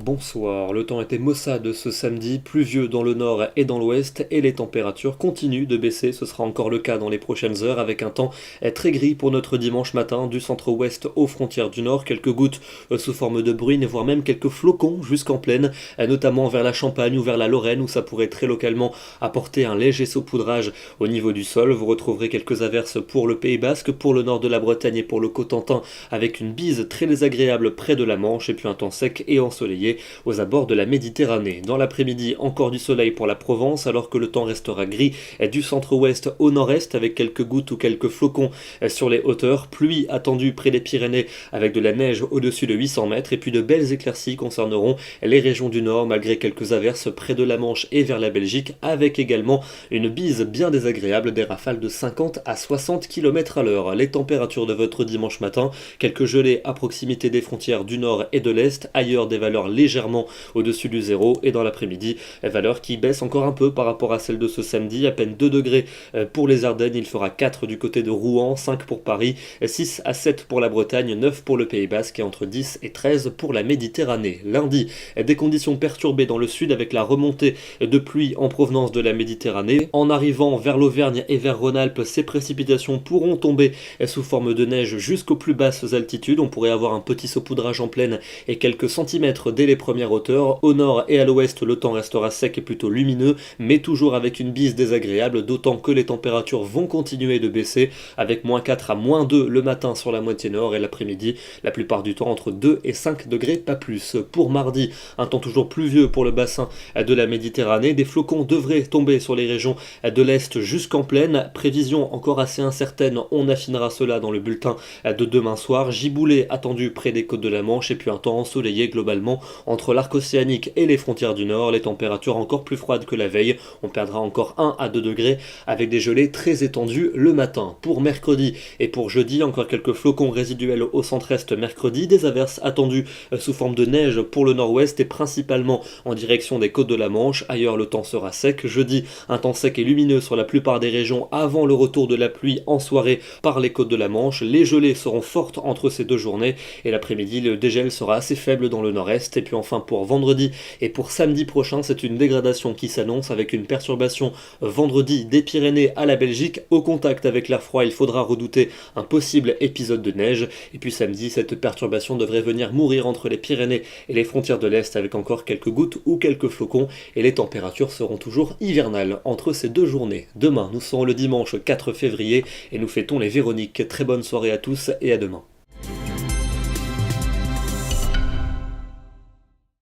Bonsoir, le temps était maussade ce samedi, pluvieux dans le nord et dans l'ouest et les températures continuent de baisser, ce sera encore le cas dans les prochaines heures avec un temps très gris pour notre dimanche matin du centre-ouest aux frontières du nord, quelques gouttes sous forme de bruine voire même quelques flocons jusqu'en plaine, notamment vers la Champagne ou vers la Lorraine où ça pourrait très localement apporter un léger saupoudrage au niveau du sol. Vous retrouverez quelques averses pour le Pays Basque, pour le nord de la Bretagne et pour le Cotentin avec une bise très désagréable près de la Manche et puis un temps sec et ensoleillé aux abords de la Méditerranée. Dans l'après-midi, encore du soleil pour la Provence, alors que le temps restera gris du centre-ouest au nord-est, avec quelques gouttes ou quelques flocons sur les hauteurs. Pluie attendue près des Pyrénées, avec de la neige au-dessus de 800 mètres, et puis de belles éclaircies concerneront les régions du nord, malgré quelques averses près de la Manche et vers la Belgique, avec également une bise bien désagréable, des rafales de 50 à 60 km à l'heure. Les températures de votre dimanche matin, quelques gelées à proximité des frontières du nord et de l'est, ailleurs des valeurs légèrement au-dessus du zéro, et dans l'après-midi, valeur qui baisse encore un peu par rapport à celle de ce samedi, à peine 2 degrés pour les Ardennes, il fera 4 du côté de Rouen, 5 pour Paris, 6 à 7 pour la Bretagne, 9 pour le Pays Basque et entre 10 et 13 pour la Méditerranée. Lundi, des conditions perturbées dans le sud avec la remontée de pluie en provenance de la Méditerranée. En arrivant vers l'Auvergne et vers Rhône-Alpes, ces précipitations pourront tomber sous forme de neige jusqu'aux plus basses altitudes. On pourrait avoir un petit saupoudrage en plaine et quelques centimètres dès les premières hauteurs. Au nord et à l'ouest, le temps restera sec et plutôt lumineux, mais toujours avec une bise désagréable, d'autant que les températures vont continuer de baisser, avec -4 à -2 le matin sur la moitié nord et l'après-midi, la plupart du temps entre 2 et 5 degrés, pas plus. Pour mardi, un temps toujours pluvieux pour le bassin de la Méditerranée, des flocons devraient tomber sur les régions de l'Est jusqu'en plaine, prévision encore assez incertaine, on affinera cela dans le bulletin de demain soir, giboulée attendu près des côtes de la Manche et puis un temps ensoleillé globalement entre l'arc océanique et les frontières du nord, les températures encore plus froides que la veille, on perdra encore 1 à 2 degrés avec des gelées très étendues le matin. Pour mercredi et pour jeudi, encore quelques flocons résiduels au centre-est mercredi, des averses attendues sous forme de neige pour le nord-ouest et principalement en direction des côtes de la Manche, ailleurs le temps sera sec. Jeudi, un temps sec et lumineux sur la plupart des régions avant le retour de la pluie en soirée par les côtes de la Manche, les gelées seront fortes entre ces deux journées et l'après-midi le dégel sera assez faible dans le nord-est. Et puis enfin pour vendredi et pour samedi prochain, c'est une dégradation qui s'annonce avec une perturbation vendredi des Pyrénées à la Belgique. Au contact avec l'air froid, il faudra redouter un possible épisode de neige. Et puis samedi, cette perturbation devrait venir mourir entre les Pyrénées et les frontières de l'Est avec encore quelques gouttes ou quelques flocons. Et les températures seront toujours hivernales entre ces deux journées. Demain, nous serons le dimanche 4 février et nous fêtons les Véroniques. Très bonne soirée à tous et à demain.